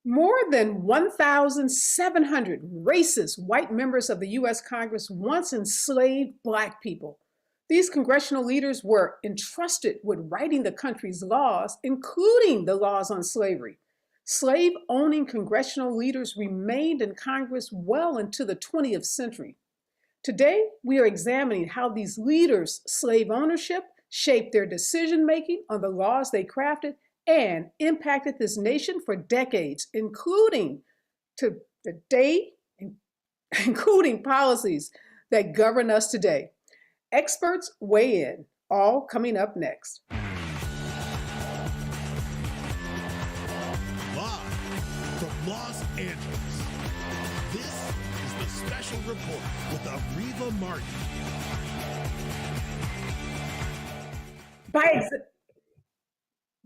More than 1,700 racist white members of the U.S. Congress once enslaved Black people. These congressional leaders were entrusted with writing the country's laws, including the laws on slavery. Slave-owning congressional leaders remained in Congress well into the 20th century. Today, we are examining how these leaders' slave ownership shaped their decision-making on the laws they crafted and impacted this nation for decades, including to the day, including policies that govern us today. Experts weigh in, all coming up next. Live from Los Angeles, this is the Special Report with Areva Martin.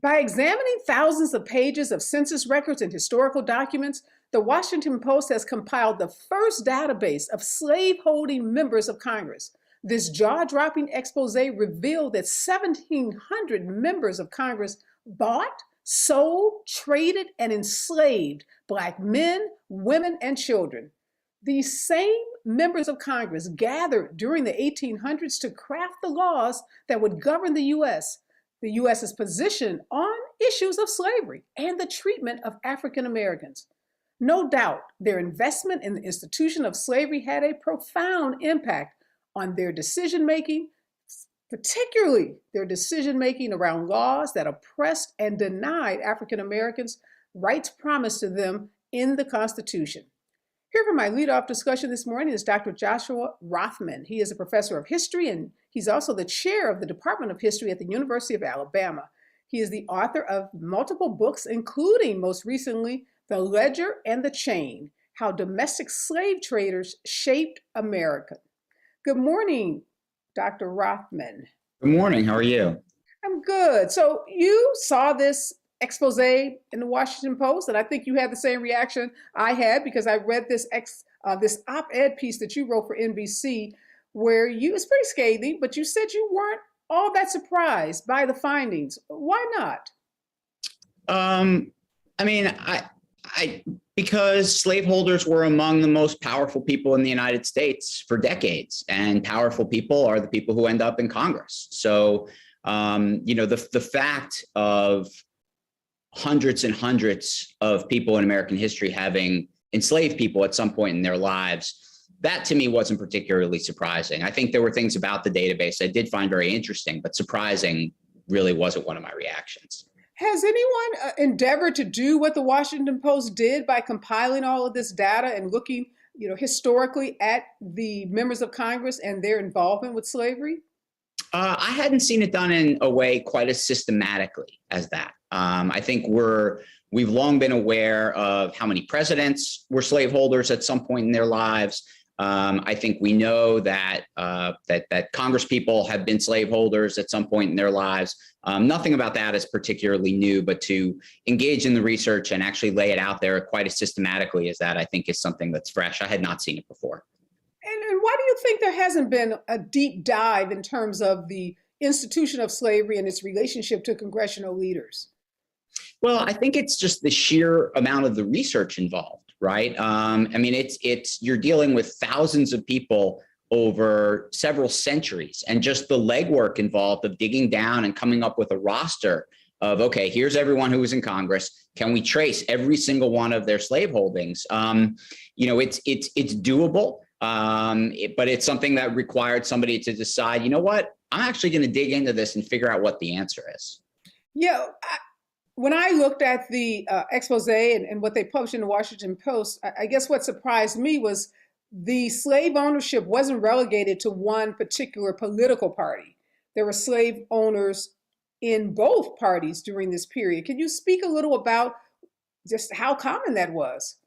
By examining thousands of pages of census records and historical documents, the Washington Post has compiled the first database of slaveholding members of Congress. This jaw-dropping expose revealed that 1,700 members of Congress bought, sold, traded, and enslaved Black men, women, and children. These same members of Congress gathered during the 1800s to craft the laws that would govern the U.S.'s position on issues of slavery and the treatment of African Americans. No doubt, their investment in the institution of slavery had a profound impact on their decision-making, particularly their decision-making around laws that oppressed and denied African Americans rights promised to them in the Constitution. Here for my lead-off discussion this morning is Dr. Joshua Rothman. He is a professor of history, and he's also the chair of the Department of History at the University of Alabama. He is the author of multiple books, including, most recently, The Ledger and the Chain: How Domestic Slave Traders Shaped America. Good morning, Dr. Rothman. Good morning. How are you? I'm good. So you saw this expose in the Washington Post, and I think you had the same reaction I had because I read this op-ed piece that you wrote for NBC, where it's pretty scathing, but you said you weren't all that surprised by the findings. Why not? Because slaveholders were among the most powerful people in the United States for decades, and powerful people are the people who end up in Congress. So, the fact of hundreds and hundreds of people in American history having enslaved people at some point in their lives, that to me wasn't particularly surprising. I think there were things about the database I did find very interesting, but surprising really wasn't one of my reactions. Has anyone endeavored to do what the Washington Post did by compiling all of this data and looking, historically at the members of Congress and their involvement with slavery? I hadn't seen it done in a way quite as systematically as that. I think we've long been aware of how many presidents were slaveholders at some point in their lives. I think we know that that Congress people have been slaveholders at some point in their lives. Nothing about that is particularly new, but to engage in the research and actually lay it out there quite as systematically as that, I think is something that's fresh. I had not seen it before. And why do you think there hasn't been a deep dive in terms of the institution of slavery and its relationship to congressional leaders? Well, I think it's just the sheer amount of the research involved, right? You're dealing with thousands of people over several centuries, and just the legwork involved of digging down and coming up with a roster of, okay, here's everyone who was in Congress. Can we trace every single one of their slave holdings? It's doable, but it's something that required somebody to decide, you know what, I'm actually going to dig into this and figure out what the answer is. Yeah. When I looked at the expose and what they published in the Washington Post, I guess what surprised me was the slave ownership wasn't relegated to one particular political party. There were slave owners in both parties during this period. Can you speak a little about just how common that was?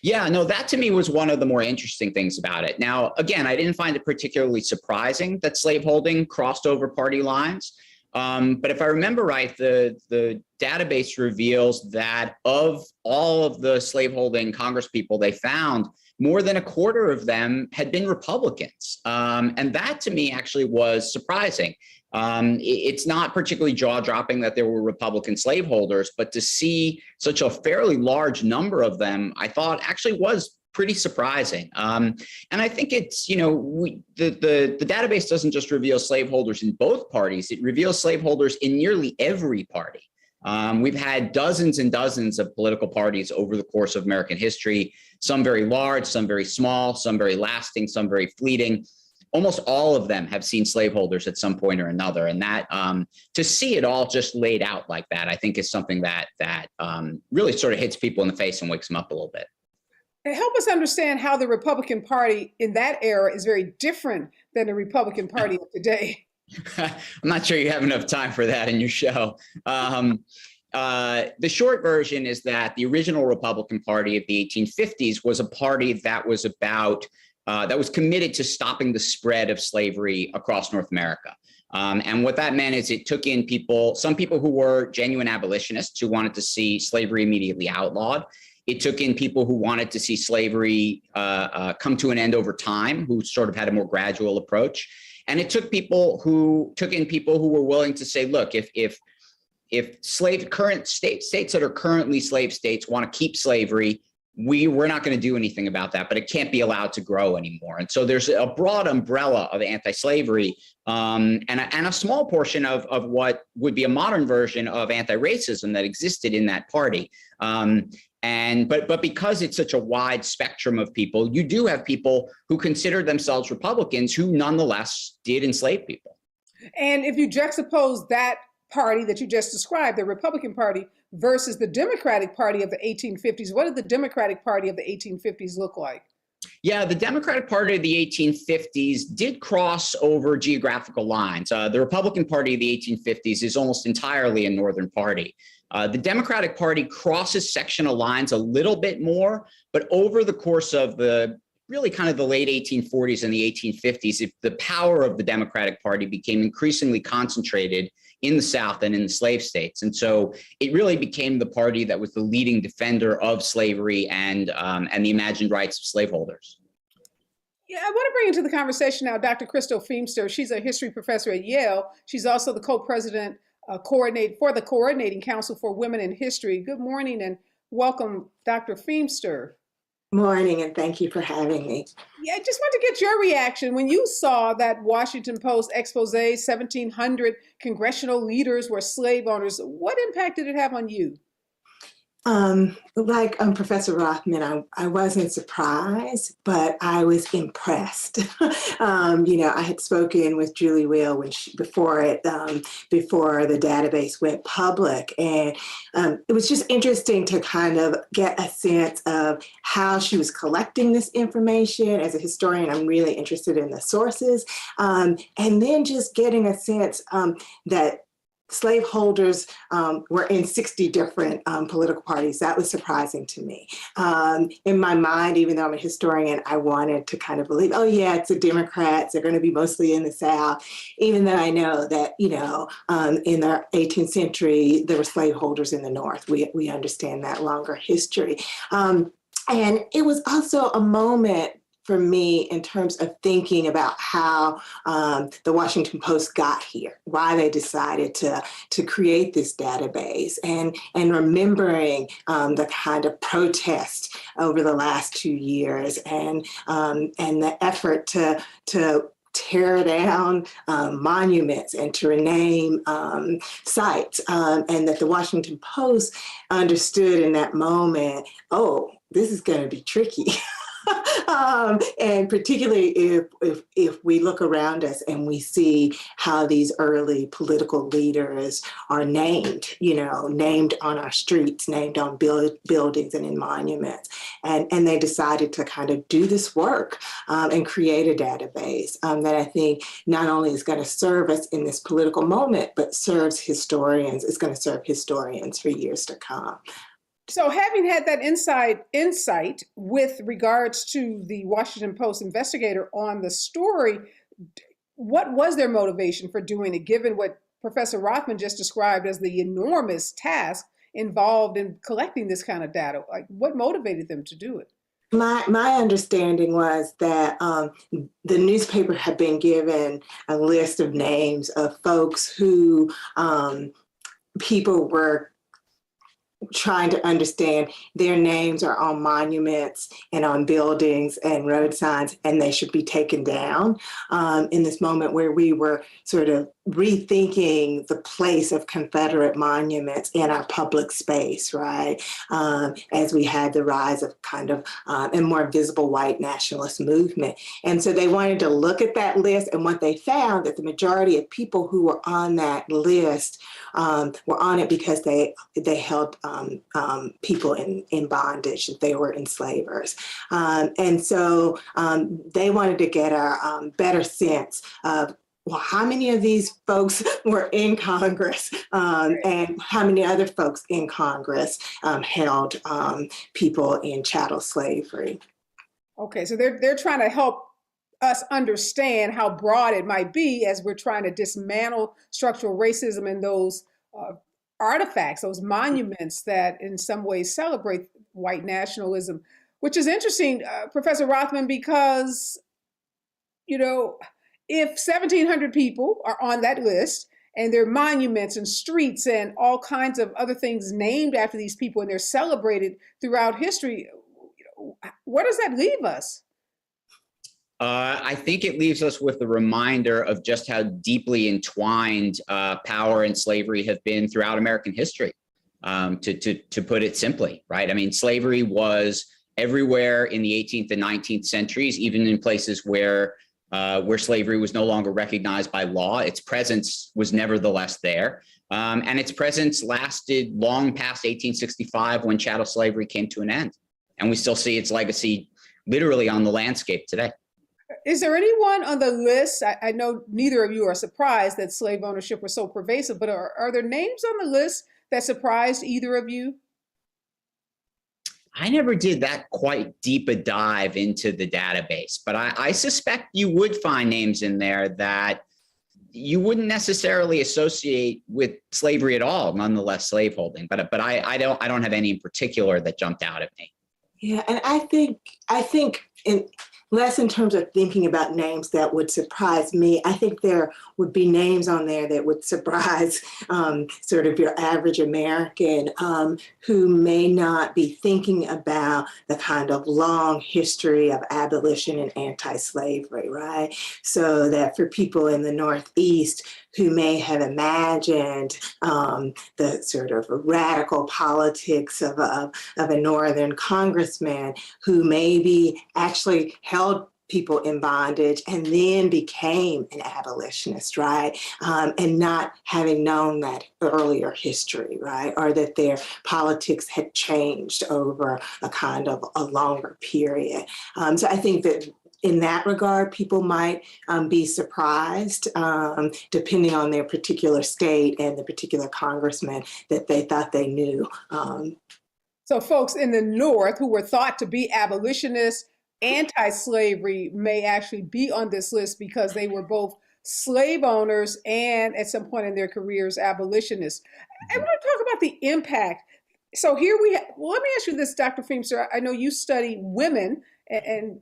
Yeah, no, that to me was one of the more interesting things about it. Now, again, I didn't find it particularly surprising that slaveholding crossed over party lines. But if I remember right, the database reveals that of all of the slaveholding congresspeople they found, more than a quarter of them had been Republicans. And that to me actually was surprising. It's not particularly jaw-dropping that there were Republican slaveholders, but to see such a fairly large number of them, I thought actually was pretty surprising. And I think it's, the database doesn't just reveal slaveholders in both parties, it reveals slaveholders in nearly every party. We've had dozens and dozens of political parties over the course of American history, some very large, some very small, some very lasting, some very fleeting. Almost all of them have seen slaveholders at some point or another. And that to see it all just laid out like that, I think is something that really sort of hits people in the face and wakes them up a little bit. Help us understand how the Republican Party in that era is very different than the Republican Party of today. I'm not sure you have enough time for that in your show. The short version is that the original Republican Party of the 1850s was a party that was that was committed to stopping the spread of slavery across North America. And what that meant is it took in some people who were genuine abolitionists who wanted to see slavery immediately outlawed. It took in people who wanted to see slavery come to an end over time, who sort of had a more gradual approach. And it took in people who were willing to say, look, if current states that are currently slave states want to keep slavery, we're not going to do anything about that, but it can't be allowed to grow anymore. And so there's a broad umbrella of anti-slavery and a small portion of what would be a modern version of anti-racism that existed in that party. But because it's such a wide spectrum of people, you do have people who consider themselves Republicans who nonetheless did enslave people. And if you juxtapose that party that you just described, the Republican Party, versus the Democratic Party of the 1850s, what did the Democratic Party of the 1850s look like? Yeah, the Democratic Party of the 1850s did cross over geographical lines. The Republican Party of the 1850s is almost entirely a northern party. The Democratic Party crosses sectional lines a little bit more, but over the course of really kind of the late 1840s and the 1850s, the power of the Democratic Party became increasingly concentrated in the South and in the slave states. And so it really became the party that was the leading defender of slavery and the imagined rights of slaveholders. Yeah, I want to bring into the conversation now Dr. Crystal Feimster. She's a history professor at Yale. She's also the co-president for the Coordinating Council for Women in History. Good morning and welcome, Dr. Feimster. Morning, and thank you for having me. Yeah, I just want to get your reaction when you saw that Washington Post expose, 1,700 congressional leaders were slave owners. What impact did it have on you? Like Professor Rothman, I wasn't surprised, but I was impressed. I had spoken with Julie Will before the database went public, and it was just interesting to kind of get a sense of how she was collecting this information. As a historian, I'm really interested in the sources, and then just getting a sense that slaveholders were in 60 different political parties. That was surprising to me. In my mind, even though I'm a historian, I wanted to kind of believe, oh yeah, it's the Democrats, they're going to be mostly in the South, even though I know that, in the 18th century, there were slaveholders in the North. We understand that longer history. And it was also a moment for me in terms of thinking about how the Washington Post got here, why they decided to create this database, and remembering the kind of protest over the last 2 years and the effort to tear down monuments and to rename sites, and that the Washington Post understood in that moment, oh, this is going to be tricky. And particularly if we look around us and we see how these early political leaders are named, named on our streets, named on buildings and in monuments. And they decided to kind of do this work and create a database that I think not only is going to serve us in this political moment, but serves historians, is going to serve historians for years to come. So having had that insight with regards to the Washington Post investigator on the story, what was their motivation for doing it, given what Professor Rothman just described as the enormous task involved in collecting this kind of data. Like, what motivated them to do it? My understanding was that the newspaper had been given a list of names of folks who people were trying to understand. Their names are on monuments and on buildings and road signs, and they should be taken down in this moment where we were sort of rethinking the place of Confederate monuments in our public space, right? As we had the rise of kind of a more visible white nationalist movement. And so they wanted to look at that list, and what they found that the majority of people who were on that list were on it because they held people in bondage, that they were enslavers. And so they wanted to get a better sense of, well, how many of these folks were in Congress and how many other folks in Congress held people in chattel slavery. Okay, so they're trying to help us understand how broad it might be as we're trying to dismantle structural racism and those artifacts, those monuments that in some ways celebrate white nationalism, which is interesting, Professor Rothman, because, you know, if 1,700 people are on that list and there are monuments and streets and all kinds of other things named after these people and they're celebrated throughout history, where does that leave us? I think it leaves us with a reminder of just how deeply entwined power and slavery have been throughout American history, to put it simply, right? I mean, slavery was everywhere in the 18th and 19th centuries, even in places where slavery was no longer recognized by law. Its presence was nevertheless there. And its presence lasted long past 1865 when chattel slavery came to an end. And we still see its legacy literally on the landscape today. Is there anyone on the list? I know neither of you are surprised that slave ownership was so pervasive, but are there names on the list that surprised either of you? I never did that quite deep a dive into the database, but I suspect you would find names in there that you wouldn't necessarily associate with slavery at all, nonetheless slaveholding. But I don't have any in particular that jumped out at me. Yeah, and I think less in terms of thinking about names that would surprise me. I think there would be names on there that would surprise sort of your average American who may not be thinking about the kind of long history of abolition and anti-slavery, right? So that for people in the Northeast who may have imagined the sort of radical politics of a Northern congressman who maybe actually held people in bondage and then became an abolitionist, right? And not having known that earlier history, right? Or that their politics had changed over a kind of a longer period. So I think that in that regard, people might be surprised, depending on their particular state and the particular congressman that they thought they knew. So folks in the North who were thought to be abolitionists, anti-slavery, may actually be on this list because they were both slave owners and at some point in their careers, abolitionists. I want to talk about the impact. So here well, let me ask you this, Dr. Feimster. I know you study women and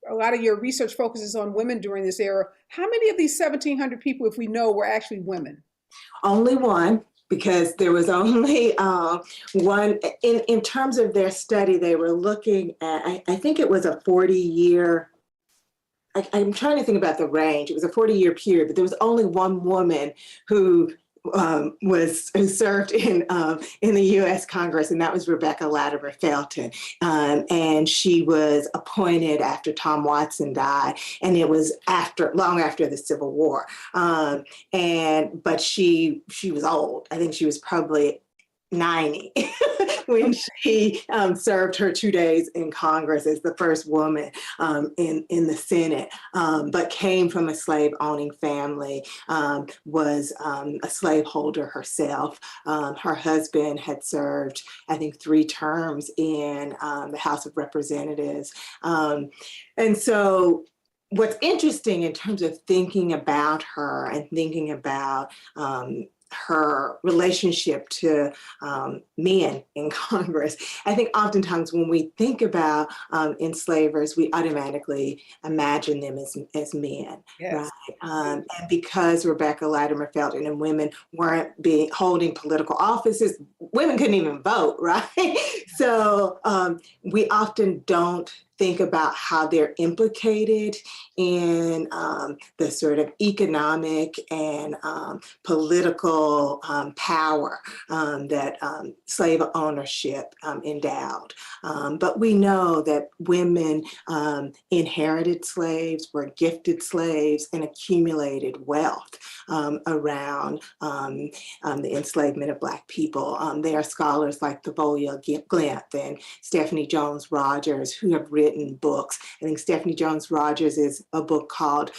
a lot of your research focuses on women during this era. How many of these 1,700 people, if we know, were actually women? Only one, because there was only one. In terms of their study, they were looking at, I think it was a 40-year, I'm trying to think about the range. It was a 40-year period, but there was only one woman who served in the U.S. Congress, and that was Rebecca Latimer Felton. And she was appointed after Tom Watson died, and it was long after the Civil War. But she was old. I think she was probably 90 when she served her 2 days in Congress as the first woman in the Senate, but came from a slave owning family, was a slaveholder herself. Her husband had served, I think, 3 terms in the House of Representatives. And so what's interesting in terms of thinking about her and thinking about her relationship to men in Congress, I think oftentimes when we think about enslavers, we automatically imagine them as men, Yes. right? And because Rebecca Latimer Felton and women weren't holding political offices, women couldn't even vote, right? So we often don't think about how they're implicated in the sort of economic and political power that slave ownership endowed. But we know that women inherited slaves, were gifted slaves, and accumulated wealth around the enslavement of Black people. There are scholars like Thavolia Glenth and Stephanie Jones Rogers who have written books. I think Stephanie Jones Rogers is a book called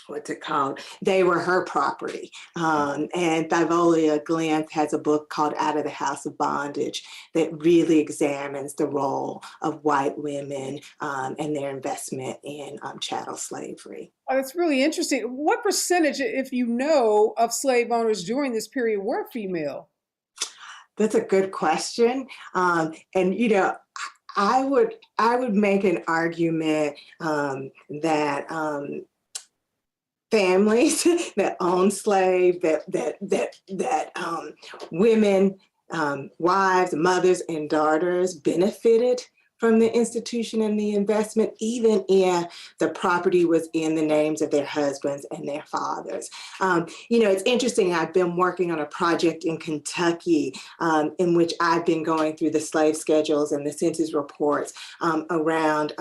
what's it called? They Were Her Property. And Thavolia Glenth has a book called Out of the House of Bondage that really examines the role of white women and their investment in chattel slavery. Oh, that's really interesting. What percentage, if you know, of slave owners during this period were female? That's a good question. And, you know, I would make an argument that families that own slaves, that women, wives, mothers, and daughters benefited from the institution and the investment, even if the property was in the names of their husbands and their fathers. You know, it's interesting, I've been working on a project in Kentucky in which I've been going through the slave schedules and the census reports around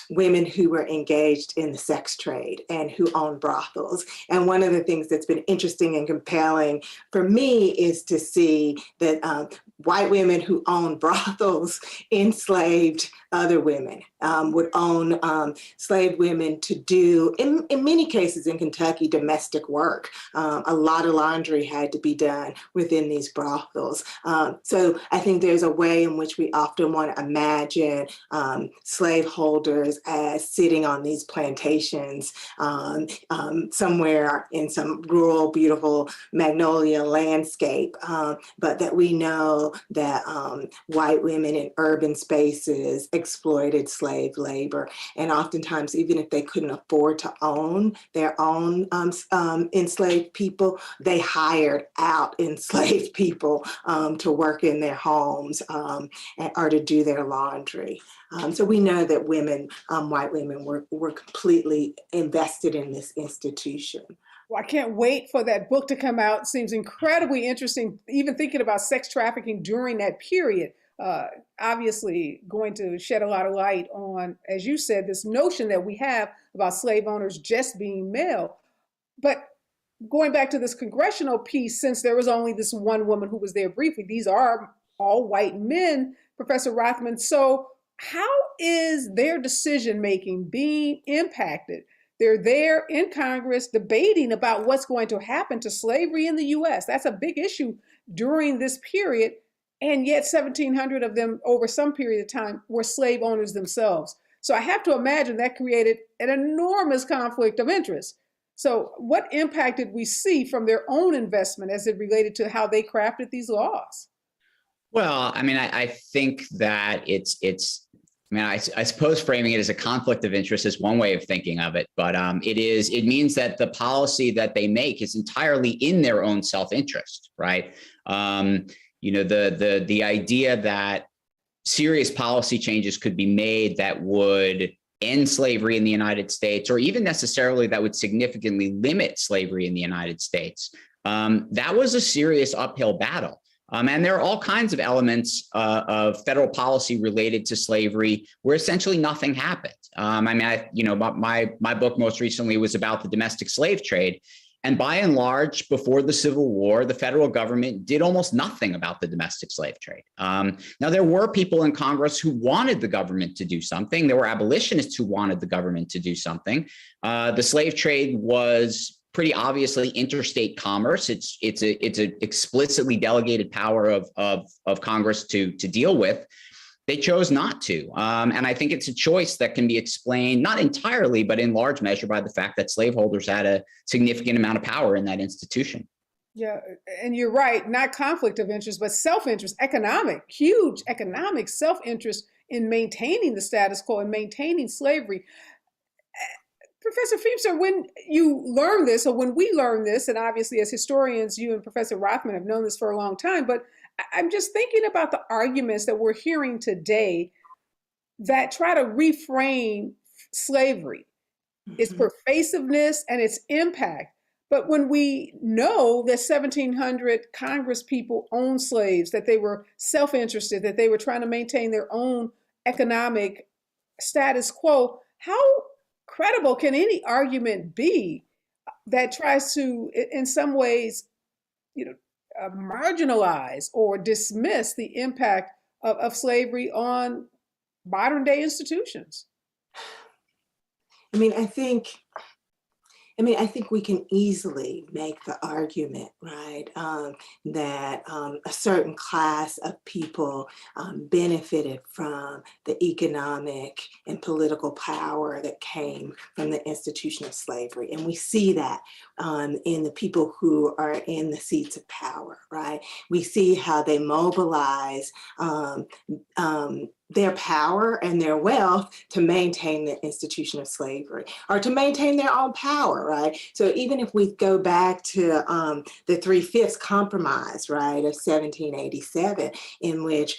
women who were engaged in the sex trade and who owned brothels. And one of the things that's been interesting and compelling for me is to see that white women who owned brothels enslaved other women, would own slave women to do, in many cases in Kentucky, domestic work. A lot of laundry had to be done within these brothels. So I think there's a way in which we often want to imagine slaveholders as sitting on these plantations somewhere in some rural, beautiful magnolia landscape, but that we know that white women in urban spaces exploited slave labor. And oftentimes, even if they couldn't afford to own their own enslaved people, they hired out enslaved people to work in their homes or to do their laundry. So we know that women, white women, were completely invested in this institution. Well, I can't wait for that book to come out. It seems incredibly interesting, even thinking about sex trafficking during that period. Obviously going to shed a lot of light on, as you said, this notion that we have about slave owners just being male. But going back to this congressional piece, since there was only this one woman who was there briefly, these are all white men, Professor Rothman. So how is their decision-making being impacted? They're there in Congress debating about what's going to happen to slavery in the US. That's a big issue during this period. And yet 1,700 of them over some period of time were slave owners themselves. So I have to imagine that created an enormous conflict of interest. So what impact did we see from their own investment as it related to how they crafted these laws? Well, I mean, I think that I suppose framing it as a conflict of interest is one way of thinking of it, but it means that the policy that they make is entirely in their own self-interest, right? You know, the idea that serious policy changes could be made that would end slavery in the United States, or even necessarily that would significantly limit slavery in the United States, that was a serious uphill battle. And there are all kinds of elements of federal policy related to slavery where essentially nothing happened. I mean, my book most recently was about the domestic slave trade. And by and large, before the Civil War, the federal government did almost nothing about the domestic slave trade. Now, there were people in Congress who wanted the government to do something. There were abolitionists who wanted the government to do something. The slave trade was pretty obviously interstate commerce. It's an explicitly delegated power of Congress to deal with. They chose not to. And I think it's a choice that can be explained, not entirely, but in large measure by the fact that slaveholders had a significant amount of power in that institution. Yeah, and you're right, not conflict of interest, but self-interest, huge economic self-interest in maintaining the status quo and maintaining slavery. Professor Feimster, when you learn this, or when we learn this, and obviously as historians, you and Professor Rothman have known this for a long time, but I'm just thinking about the arguments that we're hearing today that try to reframe slavery, its pervasiveness and its impact. But when we know that 1,700 Congress people owned slaves, that they were self-interested, that they were trying to maintain their own economic status quo, how credible can any argument be that tries to, in some ways, marginalize or dismiss the impact of slavery on modern day institutions? I think we can easily make the argument, right, that a certain class of people benefited from the economic and political power that came from the institution of slavery. And we see that in the people who are in the seats of power, right? We see how they mobilize their power and their wealth to maintain the institution of slavery or to maintain their own power, right? So even if we go back to the 3/5 compromise, right, of 1787, in which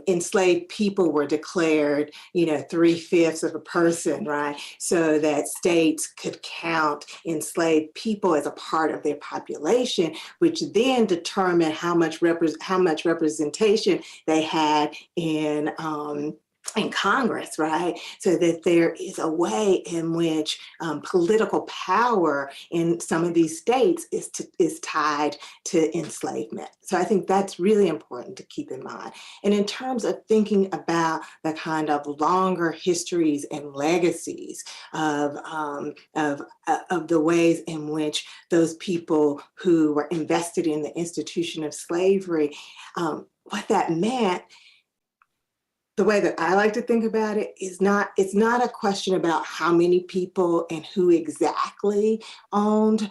enslaved people were declared, 3/5 of a person, right? So that states could count enslaved people as a part of their population, which then determined how much representation they had in Congress, right? So that there is a way in which political power in some of these states is tied to enslavement. So I think that's really important to keep in mind. And in terms of thinking about the kind of longer histories and legacies of the ways in which those people who were invested in the institution of slavery, what that meant, the way that I like to think about it is it's not a question about how many people and who exactly owned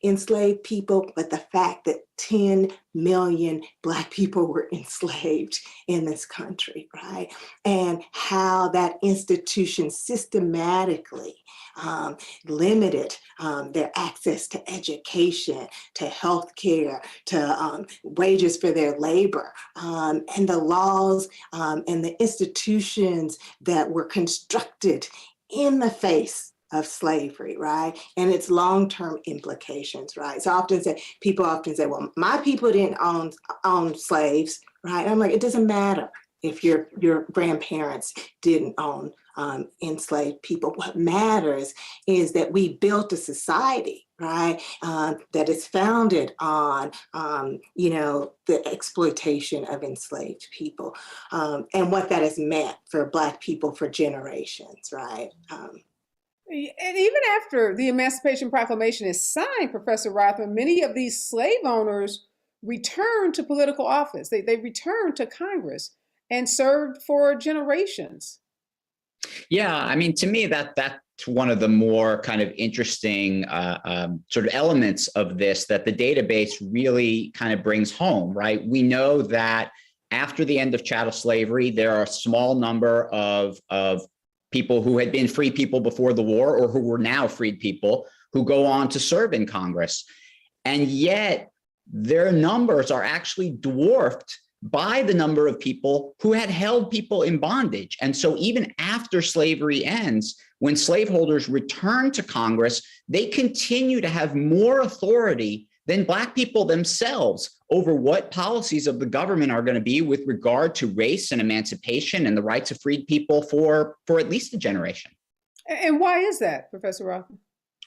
enslaved people, but the fact that 10 million Black people were enslaved in this country, right? And how that institution systematically limited their access to education, to healthcare, to wages for their labor, and the laws and the institutions that were constructed in the face of slavery, right? And its long-term implications, right? So people often say, well, my people didn't own slaves, right? And I'm like, it doesn't matter if your grandparents didn't own enslaved people. What matters is that we built a society, right, that is founded on, the exploitation of enslaved people, and what that has meant for Black people for generations, right? And even after the Emancipation Proclamation is signed, Professor Rothman, many of these slave owners returned to political office. They returned to Congress and served for generations. Yeah, I mean, to me, that's one of the more kind of interesting sort of elements of this that the database really kind of brings home, right? We know that after the end of chattel slavery, there are a small number of people who had been free people before the war or who were now freed people who go on to serve in Congress. And yet their numbers are actually dwarfed by the number of people who had held people in bondage. And so even after slavery ends, when slaveholders return to Congress, they continue to have more authority than Black people themselves over what policies of the government are going to be with regard to race and emancipation and the rights of freed people for at least a generation. And why is that, Professor Rothman?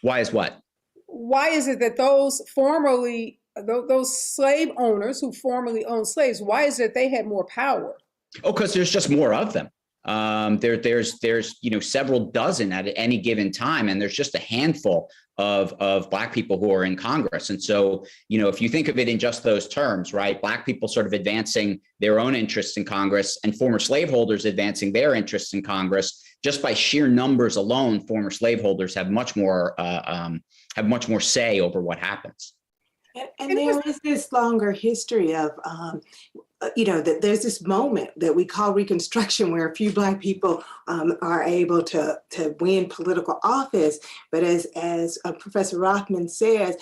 Why is what? Why is it that those slave owners who formerly owned slaves, why is it they had more power? Oh, because there's just more of them. There's several dozen at any given time, and there's just a handful of Black people who are in Congress. And so, if you think of it in just those terms, right, Black people sort of advancing their own interests in Congress and former slaveholders advancing their interests in Congress, just by sheer numbers alone, former slaveholders have much more say over what happens. And there is this longer history of, that there's this moment that we call Reconstruction where a few Black people are able to win political office. But as Professor Rothman says,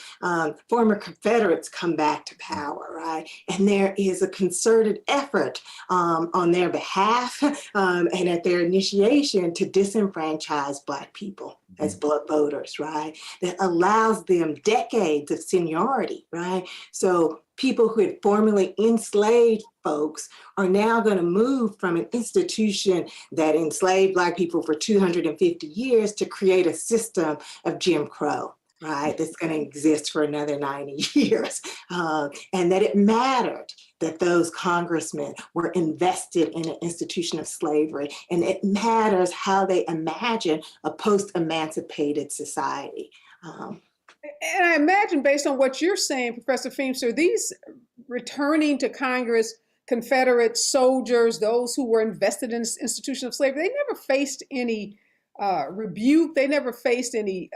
former Confederates come back to power, right? And there is a concerted effort on their behalf and at their initiation to disenfranchise Black people as blood voters, right? That allows them decades of seniority, right? So people who had formerly enslaved folks are now going to move from an institution that enslaved Black people for 250 years to create a system of Jim Crow, right? That's going to exist for another 90 years. And that it mattered that those congressmen were invested in an institution of slavery. And it matters how they imagine a post-emancipated society. And I imagine, based on what you're saying, Professor Feimster, these returning to Congress Confederate soldiers, those who were invested in this institution of slavery, they never faced any rebuke. They never faced any,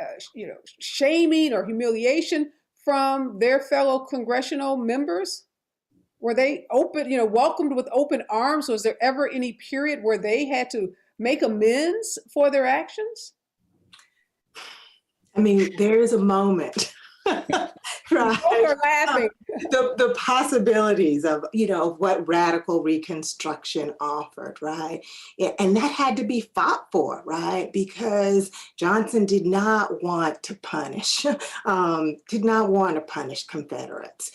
shaming or humiliation from their fellow congressional members. Were they welcomed with open arms? Was there ever any period where they had to make amends for their actions? I mean, there is a moment, right? Both are laughing. The possibilities of, what radical Reconstruction offered, right? And that had to be fought for, right? Because Johnson did not want to punish, Confederates.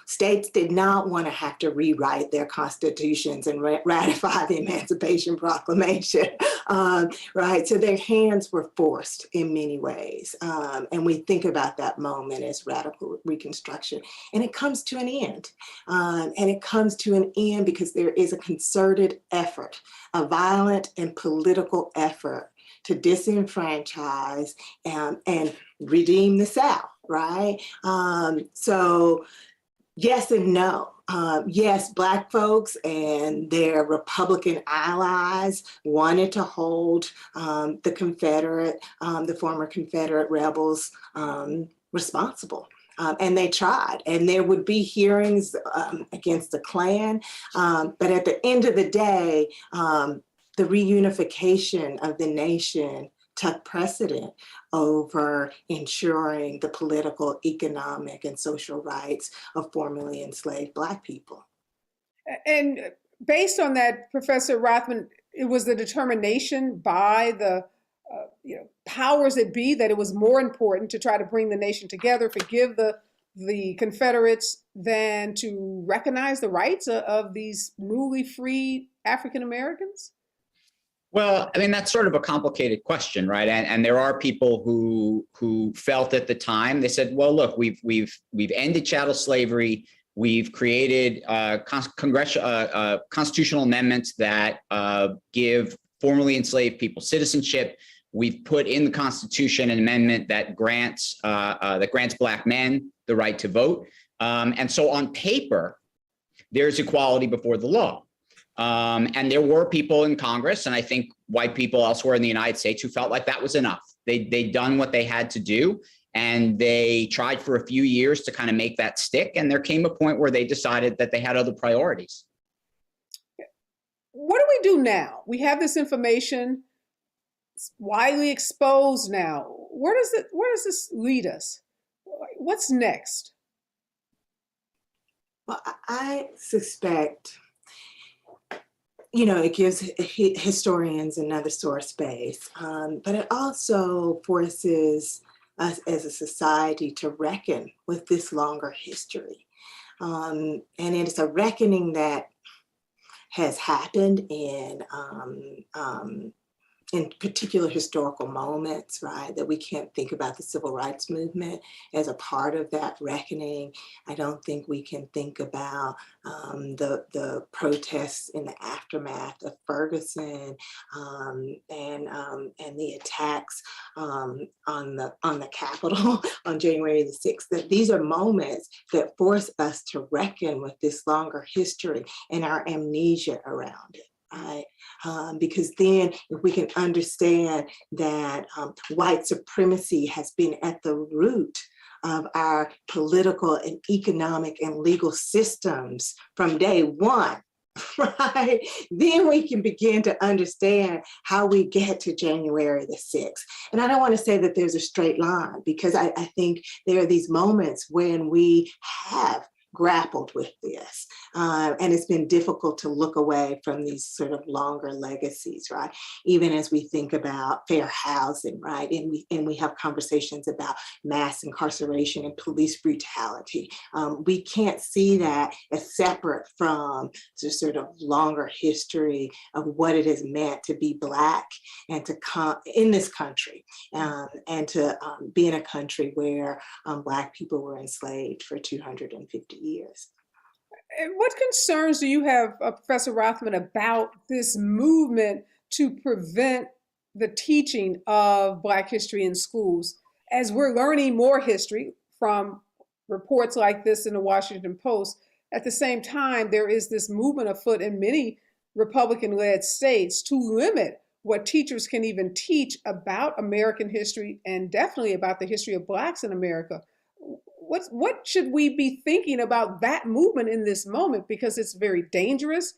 States did not want to have to rewrite their constitutions and ratify the Emancipation Proclamation, right? So their hands were forced in many ways. And we think about that moment as radical Reconstruction. And it comes to an end. And it comes to an end because there is a concerted effort, a violent and political effort to disenfranchise and redeem the South, right? So yes and no. Yes, Black folks and their Republican allies wanted to hold the former Confederate rebels responsible. And they tried, and there would be hearings against the Klan. But at the end of the day, the reunification of the nation took precedent over ensuring the political, economic, and social rights of formerly enslaved Black people. And based on that, Professor Rothman, it was the determination by the powers that be that it was more important to try to bring the nation together, forgive the Confederates, than to recognize the rights of these newly freed African Americans? Well, I mean, that's sort of a complicated question, right? And there are people who felt at the time, they said, well, look, we've ended chattel slavery. We've created constitutional amendments that give formerly enslaved people citizenship. We've put in the Constitution an amendment that grants Black men the right to vote. And so on paper, there's equality before the law. And there were people in Congress, and I think white people elsewhere in the United States, who felt like that was enough. They'd done what they had to do, and they tried for a few years to kind of make that stick. And there came a point where they decided that they had other priorities. What do we do now? We have this information. It's widely exposed now. Where does this lead us? What's next? Well, I suspect, it gives historians another sore space, but it also forces us as a society to reckon with this longer history. And it's a reckoning that has happened in in particular historical moments, right, that we can't think about the civil rights movement as a part of that reckoning. I don't think we can think about the protests in the aftermath of Ferguson, and the attacks on the Capitol on January the 6th. That these are moments that force us to reckon with this longer history and our amnesia around it. Right? Because then if we can understand that white supremacy has been at the root of our political and economic and legal systems from day one, right? Then we can begin to understand how we get to January the 6th. And I don't want to say that there's a straight line, because I think there are these moments when we have grappled with this. And it's been difficult to look away from these sort of longer legacies, right? Even as we think about fair housing, right? And we have conversations about mass incarceration and police brutality. We can't see that as separate from the sort of longer history of what it has meant to be Black and to come in this country, and to be in a country where Black people were enslaved for 250 years. And what concerns do you have, Professor Rothman, about this movement to prevent the teaching of Black history in schools? As we're learning more history from reports like this in the Washington Post, at the same time, there is this movement afoot in many Republican-led states to limit what teachers can even teach about American history, and definitely about the history of Blacks in America. What should we be thinking about that movement in this moment? Because it's very dangerous,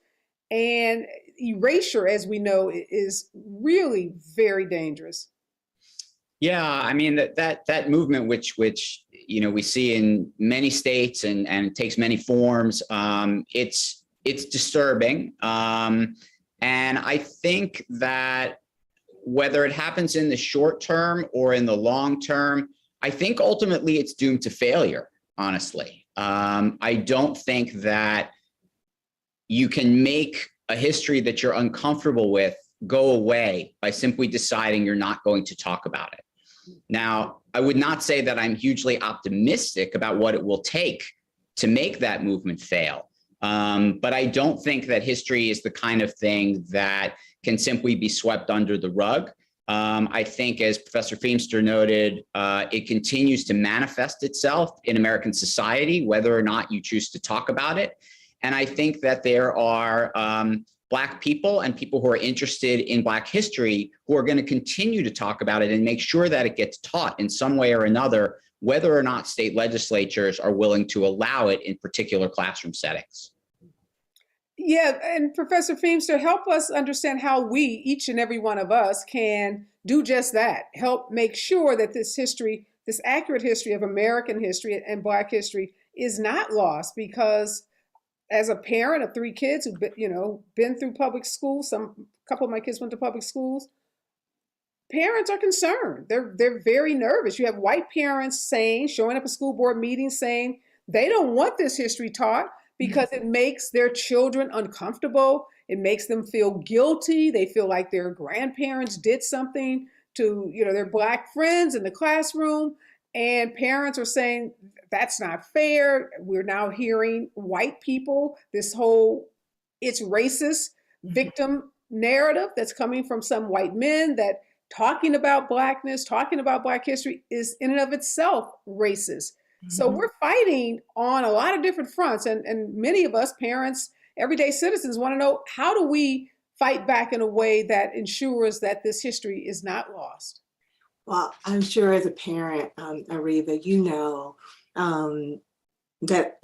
and erasure, as we know, is really very dangerous. Yeah, I mean that movement, which we see in many states and it takes many forms. It's disturbing, and I think that whether it happens in the short term or in the long term, I think ultimately it's doomed to failure, honestly. I don't think that you can make a history that you're uncomfortable with go away by simply deciding you're not going to talk about it. Now, I would not say that I'm hugely optimistic about what it will take to make that movement fail. But I don't think that history is the kind of thing that can simply be swept under the rug. I think, as Professor Feimster noted, it continues to manifest itself in American society, whether or not you choose to talk about it. And I think that there are Black people and people who are interested in Black history who are going to continue to talk about it and make sure that it gets taught in some way or another, whether or not state legislatures are willing to allow it in particular classroom settings. Yeah, and Professor Feimster, help us understand how we, each and every one of us, can do just that. Help make sure that this history, this accurate history of American history and Black history, is not lost. Because as a parent of 3 kids who've been through public school, a couple of my kids went to public schools, parents are concerned. They're very nervous. You have white parents showing up at school board meetings saying they don't want this history taught because it makes their children uncomfortable. It makes them feel guilty. They feel like their grandparents did something to their Black friends in the classroom. And parents are saying, that's not fair. We're now hearing white people, this whole it's racist victim narrative that's coming from some white men, that talking about Blackness, talking about Black history is in and of itself racist. So we're fighting on a lot of different fronts. And many of us, parents, everyday citizens, want to know, how do we fight back in a way that ensures that this history is not lost? Well, I'm sure as a parent, Areva, that,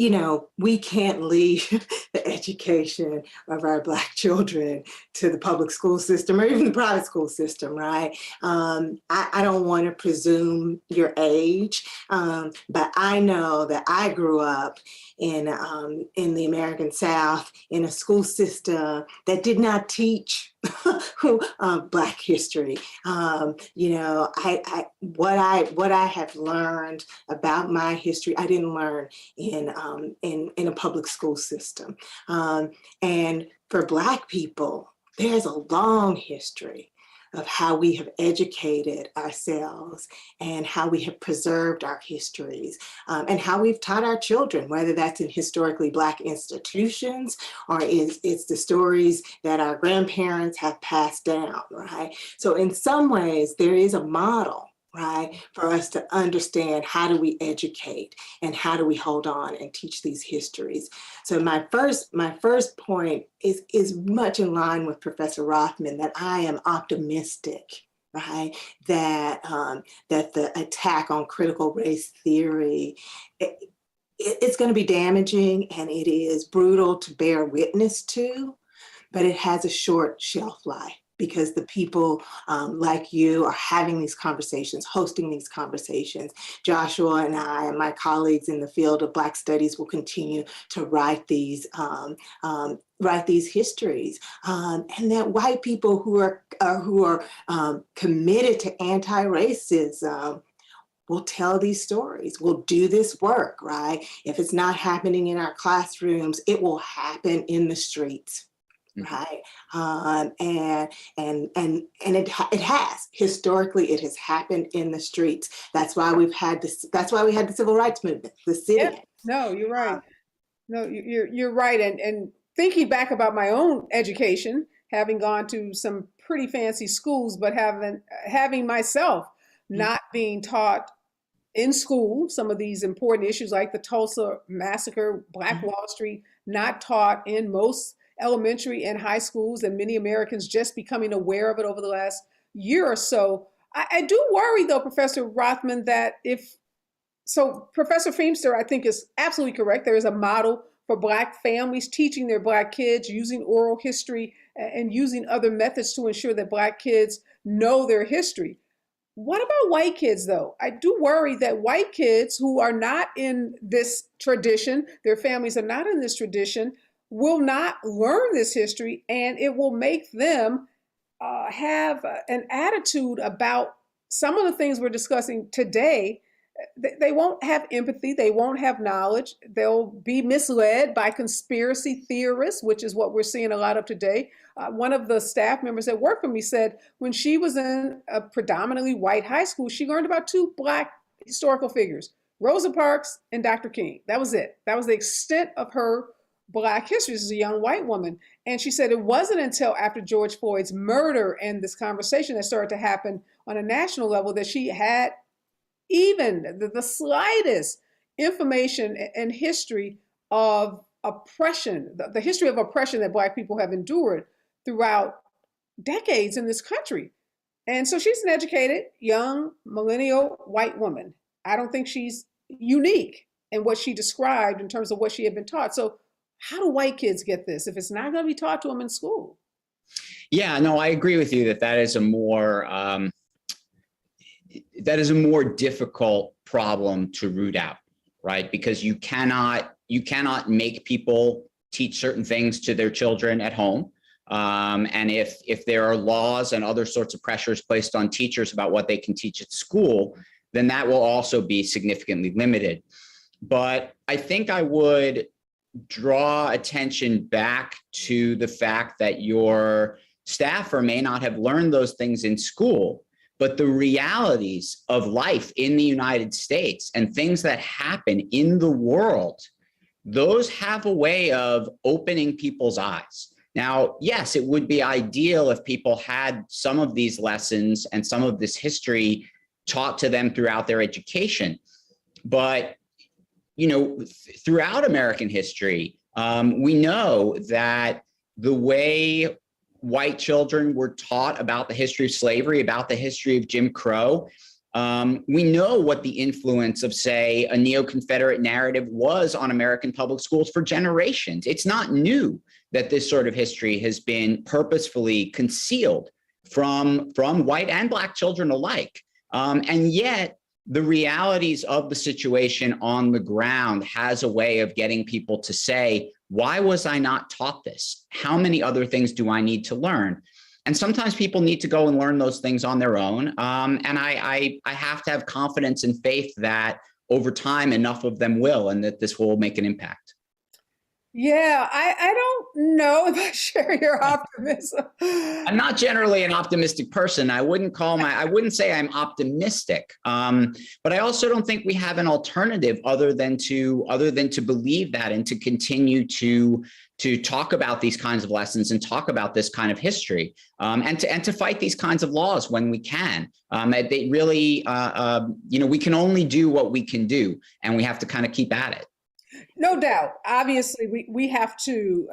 we can't leave the education of our Black children to the public school system or even the private school system, right? I don't want to presume your age, but I know that I grew up in the American South in a school system that did not teach Black history. What I have learned about my history, I didn't learn in a public school system. And for Black people, there's a long history how we have educated ourselves and how we have preserved our histories, and how we've taught our children, whether that's in historically Black institutions or it's the stories that our grandparents have passed down, right? So in some ways, there is a model, right, for us to understand how do we educate and how do we hold on and teach these histories. So my first point is much in line with Professor Rothman, that I am optimistic, right, that that the attack on critical race theory, it's going to be damaging and it is brutal to bear witness to, but it has a short shelf life, because the people like you are having these conversations, hosting these conversations. Joshua and I and my colleagues in the field of Black studies will continue to write these histories, and that white people who are committed to anti-racism will tell these stories, will do this work, right? If it's not happening in our classrooms, it will happen in the streets. Right, and it has historically, it has happened in the streets. That's why we've had this. That's why we had the civil rights movement, the city. Yeah, no, you're right. No, you're right. And thinking back about my own education, having gone to some pretty fancy schools, but having myself not being taught in school some of these important issues like the Tulsa massacre, Black Wall Street, not taught in most elementary and high schools, and many Americans just becoming aware of it over the last year or so. I do worry, though, Professor Rothman, that Professor Feimster, I think, is absolutely correct. There is a model for Black families teaching their Black kids using oral history and using other methods to ensure that Black kids know their history. What about white kids, though? I do worry that white kids who are not in this tradition, their families are not in this tradition, will not learn this history, and it will make them have an attitude about some of the things we're discussing today. They won't have empathy. They won't have knowledge. They'll be misled by conspiracy theorists, which is what we're seeing a lot of today. One of the staff members that worked for me said when she was in a predominantly white high school, she learned about 2 Black historical figures, Rosa Parks and Dr. King. That was it. That was the extent of her Black history. This is a young white woman. And she said it wasn't until after George Floyd's murder and this conversation that started to happen on a national level that she had even the slightest information and history of oppression, the history of oppression that Black people have endured throughout decades in this country. And so she's an educated, young, millennial white woman. I don't think she's unique in what she described in terms of what she had been taught. So how do white kids get this if it's not going to be taught to them in school? Yeah, no, I agree with you that is a more difficult problem to root out, right? Because you cannot make people teach certain things to their children at home. And if there are laws and other sorts of pressures placed on teachers about what they can teach at school, then that will also be significantly limited. But I think I would draw attention back to the fact that your staffer may not have learned those things in school, but the realities of life in the United States and things that happen in the world, those have a way of opening people's eyes. Now, yes, it would be ideal if people had some of these lessons and some of this history taught to them throughout their education. But throughout American history, we know that the way white children were taught about the history of slavery, about the history of Jim Crow, we know what the influence of, say, a neo-Confederate narrative was on American public schools for generations. It's not new that this sort of history has been purposefully concealed from white and Black children alike. And yet, the realities of the situation on the ground has a way of getting people to say, why was I not taught this? How many other things do I need to learn? And sometimes people need to go and learn those things on their own. And I have to have confidence and faith that over time, enough of them will, and that this will make an impact. Yeah, I don't know if I share your optimism. I'm not generally an optimistic person. I wouldn't say I'm optimistic. But I also don't think we have an alternative other than to believe that and to continue to talk about these kinds of lessons and talk about this kind of history, and to fight these kinds of laws when we can. They really, we can only do what we can do, and we have to kind of keep at it. No doubt. Obviously, we have to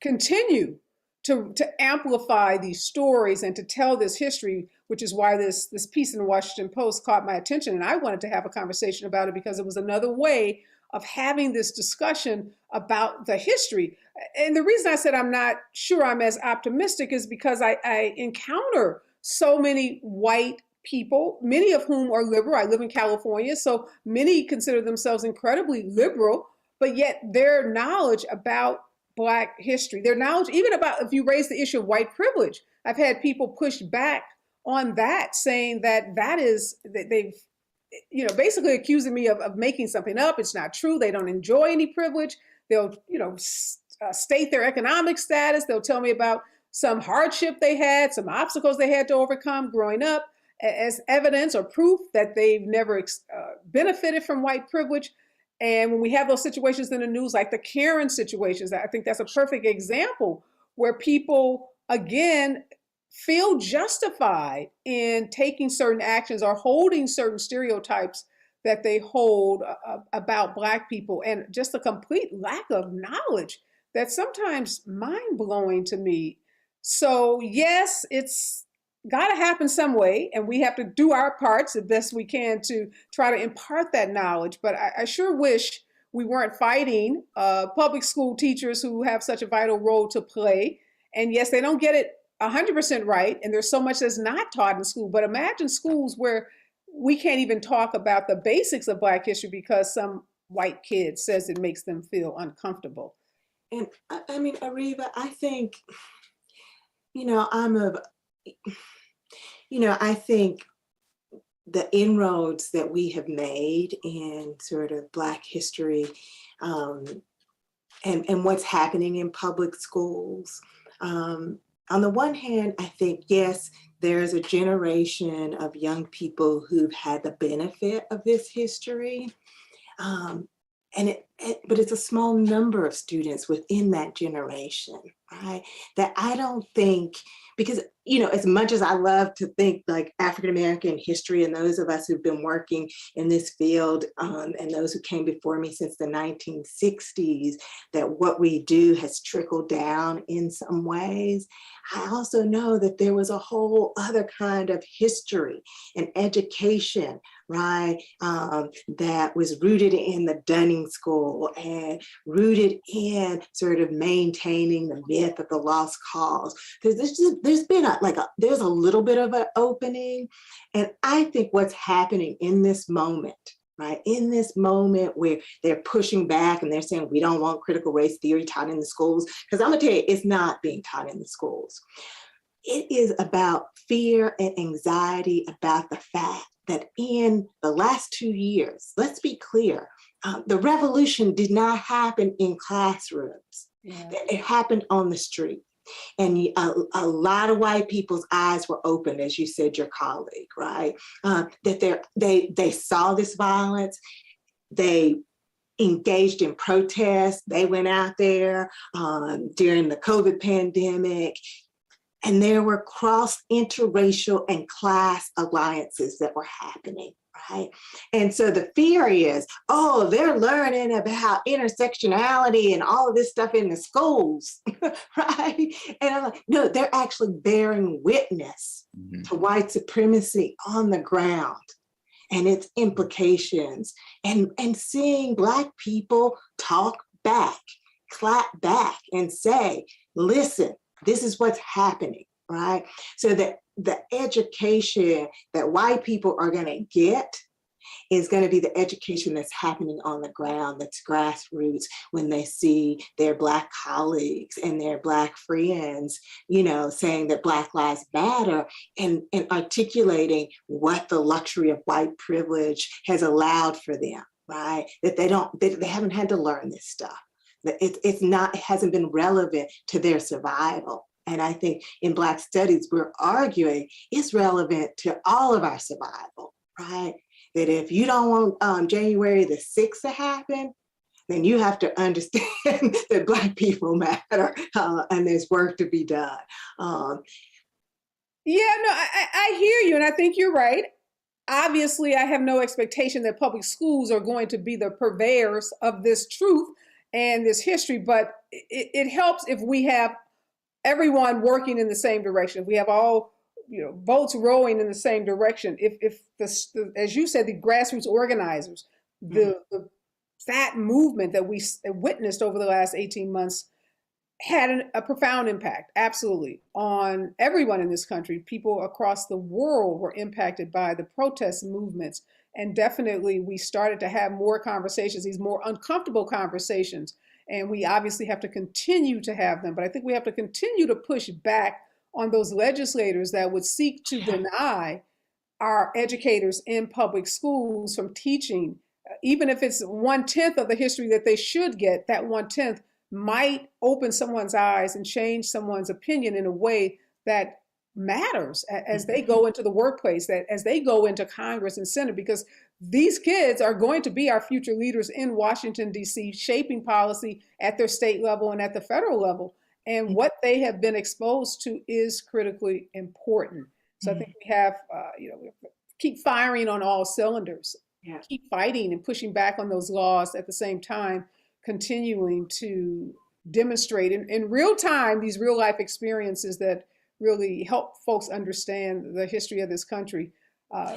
continue to amplify these stories and to tell this history, which is why this piece in the Washington Post caught my attention. And I wanted to have a conversation about it because it was another way of having this discussion about the history. And the reason I said I'm not sure I'm as optimistic is because I encounter so many white people, many of whom are liberal. I live in California, so many consider themselves incredibly liberal, but yet their knowledge about Black history, their knowledge, even about, if you raise the issue of white privilege, I've had people push back on that, saying that they've, basically accusing me of making something up. It's not true. They don't enjoy any privilege. They'll, state their economic status. They'll tell me about some hardship they had, some obstacles they had to overcome growing up as evidence or proof that they've never benefited from white privilege. And when we have those situations in the news, like the Karen situations, I think that's a perfect example where people, again, feel justified in taking certain actions or holding certain stereotypes that they hold about Black people, and just a complete lack of knowledge that's sometimes mind-blowing to me. So yes, it's got to happen some way, and we have to do our parts the best we can to try to impart that knowledge. But I sure wish we weren't fighting public school teachers who have such a vital role to play. And yes, they don't get it 100% right, and there's so much that's not taught in school. But imagine schools where we can't even talk about the basics of Black history because some white kid says it makes them feel uncomfortable. And I mean, Areva, I think, I think the inroads that we have made in sort of Black history, and what's happening in public schools. On the one hand, I think, yes, there's a generation of young people who've had the benefit of this history. But it's a small number of students within that generation, right? That I don't think, because, as much as I love to think like African-American history, and those of us who've been working in this field, and those who came before me since the 1960s, that what we do has trickled down in some ways. I also know that there was a whole other kind of history and education, right, that was rooted in the Dunning School and rooted in sort of maintaining the myth of the lost cause. Because there's been there's a little bit of an opening. And I think what's happening in this moment, right, in this moment where they're pushing back and they're saying, we don't want critical race theory taught in the schools, because I'm gonna tell you, it's not being taught in the schools. It is about fear and anxiety about the fact that in the last 2 years, let's be clear, the revolution did not happen in classrooms. Yeah. It happened on the street. And a lot of white people's eyes were opened, as you said, your colleague, right? That they saw this violence, they engaged in protests, they went out there during the COVID pandemic, and there were cross interracial and class alliances that were happening, right? And so the fear is, oh, they're learning about intersectionality and all of this stuff in the schools, right? And I'm like, no, they're actually bearing witness to white supremacy on the ground and its implications, and seeing Black people talk back, clap back, and say, listen, this is what's happening, right? So that the education that white people are going to get is going to be the education that's happening on the ground, that's grassroots, when they see their Black colleagues and their Black friends, saying that Black lives matter, and articulating what the luxury of white privilege has allowed for them, right? That they haven't had to learn this stuff. It hasn't been relevant to their survival. And I think in Black studies, we're arguing it's relevant to all of our survival, right? That if you don't want January the 6th to happen, then you have to understand that Black people matter and there's work to be done. Yeah, no, I hear you, and I think you're right. Obviously, I have no expectation that public schools are going to be the purveyors of this truth and this history, but it helps if we have everyone working in the same direction. If we have all, boats rowing in the same direction. If as you said, the grassroots organizers, that movement that we witnessed over the last 18 months had a profound impact, absolutely, on everyone in this country. People across the world were impacted by the protest movements. And definitely we started to have more conversations, these more uncomfortable conversations. And we obviously have to continue to have them. But I think we have to continue to push back on those legislators that would seek to deny our educators in public schools from teaching, even if it's 1/10 of the history that they should get. That 1/10 might open someone's eyes and change someone's opinion in a way that matters as they go into the workplace, that as they go into Congress and Senate, because these kids are going to be our future leaders in Washington, D.C., shaping policy at their state level and at the federal level. And what they have been exposed to is critically important. So I think we have, we have to keep firing on all cylinders, keep fighting and pushing back on those laws at the same time, continuing to demonstrate in real time these real life experiences that really help folks understand the history of this country.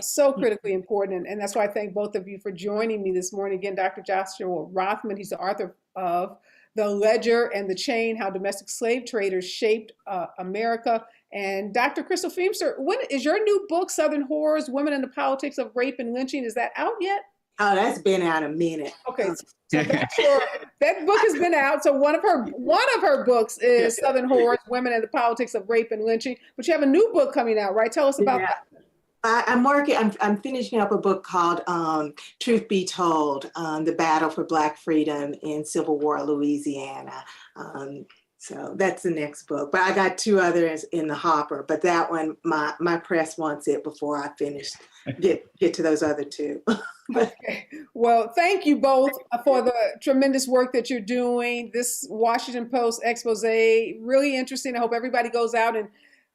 So critically important. And that's why I thank both of you for joining me this morning. Again, Dr. Joshua Rothman, he's the author of The Ledger and the Chain, How Domestic Slave Traders Shaped America. And Dr. Crystal Feimster, when is your new book, Southern Horrors, Women in the Politics of Rape and Lynching, is that out yet? Oh, that's been out a minute. Okay, so that book has been out. So one of her books is Southern Horrors: Women and the Politics of Rape and Lynching. But you have a new book coming out, right? Tell us about that. I'm finishing up a book called Truth Be Told: The Battle for Black Freedom in Civil War Louisiana. So that's the next book. But I got 2 others in the hopper. But that one, my press wants it before I get to those other 2. Okay. Well, thank you both for the tremendous work that you're doing. This Washington Post expose, really interesting. I hope everybody goes out and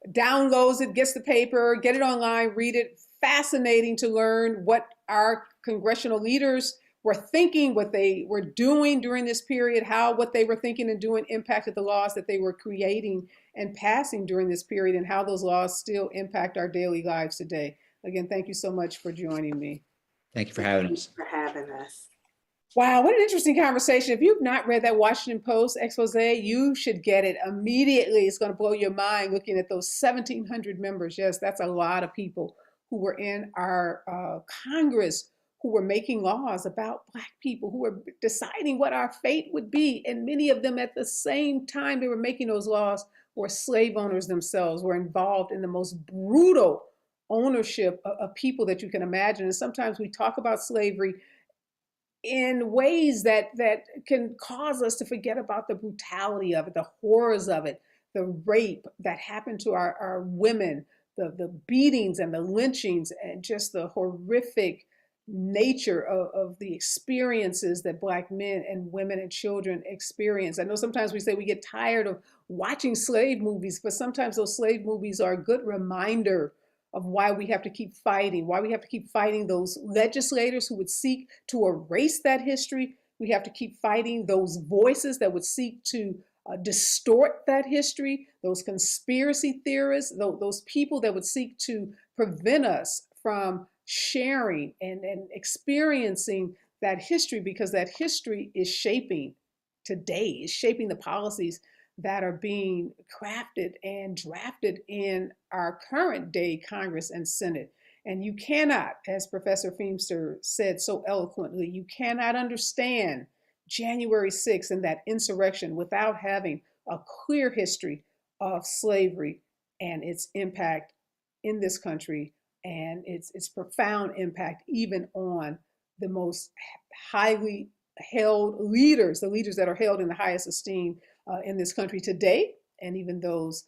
downloads it, gets the paper, get it online, read it. Fascinating to learn what our congressional leaders were thinking, what they were doing during this period, how what they were thinking and doing impacted the laws that they were creating and passing during this period, and how those laws still impact our daily lives today. Again, thank you so much for joining me. Thank you for having us. Wow, what an interesting conversation. If you've not read that Washington Post expose, you should get it immediately. It's going to blow your mind looking at those 1,700 members. Yes, that's a lot of people who were in our Congress, who were making laws about Black people, who were deciding what our fate would be. And many of them at the same time they were making those laws were slave owners themselves, were involved in the most brutal ownership of people that you can imagine. And sometimes we talk about slavery in ways that can cause us to forget about the brutality of it, the horrors of it, the rape that happened to our women, the beatings and the lynchings, and just the horrific nature of the experiences that Black men and women and children experience. I know sometimes we say we get tired of watching slave movies, but sometimes those slave movies are a good reminder of why we have to keep fighting, why we have to keep fighting those legislators who would seek to erase that history. We have to keep fighting those voices that would seek to distort that history, those conspiracy theorists, those people that would seek to prevent us from sharing and experiencing that history, because that history is shaping today, is shaping the policies that are being crafted and drafted in our current day Congress and Senate. And you cannot, as Professor Feimster said so eloquently, you cannot understand January 6th and that insurrection without having a clear history of slavery and its impact in this country, and its profound impact even on the most highly held leaders, the leaders that are held in the highest esteem in this country today, and even those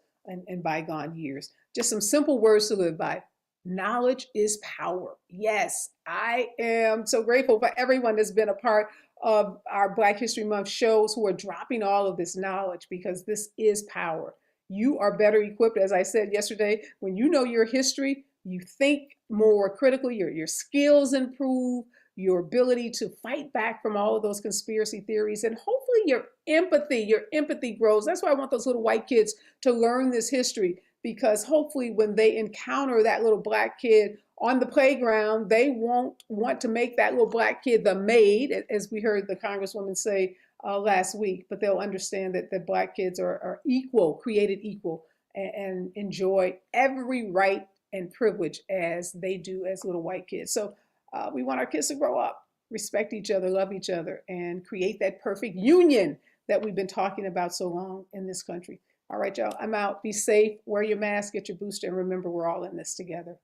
in bygone years. Just some simple words to live by. Knowledge is power. Yes, I am so grateful for everyone that's been a part of our Black History Month shows who are dropping all of this knowledge, because this is power. You are better equipped, as I said yesterday, when you know your history, you think more critically, your skills improve, your ability to fight back from all of those conspiracy theories, and hopefully your empathy grows. That's why I want those little white kids to learn this history, because hopefully when they encounter that little Black kid on the playground, they won't want to make that little Black kid the maid, as we heard the Congresswoman say last week, but they'll understand that Black kids are equal, created equal, and enjoy every right and privilege as they do as little white kids. So we want our kids to grow up, respect each other, love each other, and create that perfect union that we've been talking about so long in this country. All right, y'all, I'm out. Be safe, wear your mask, get your booster, and remember, we're all in this together.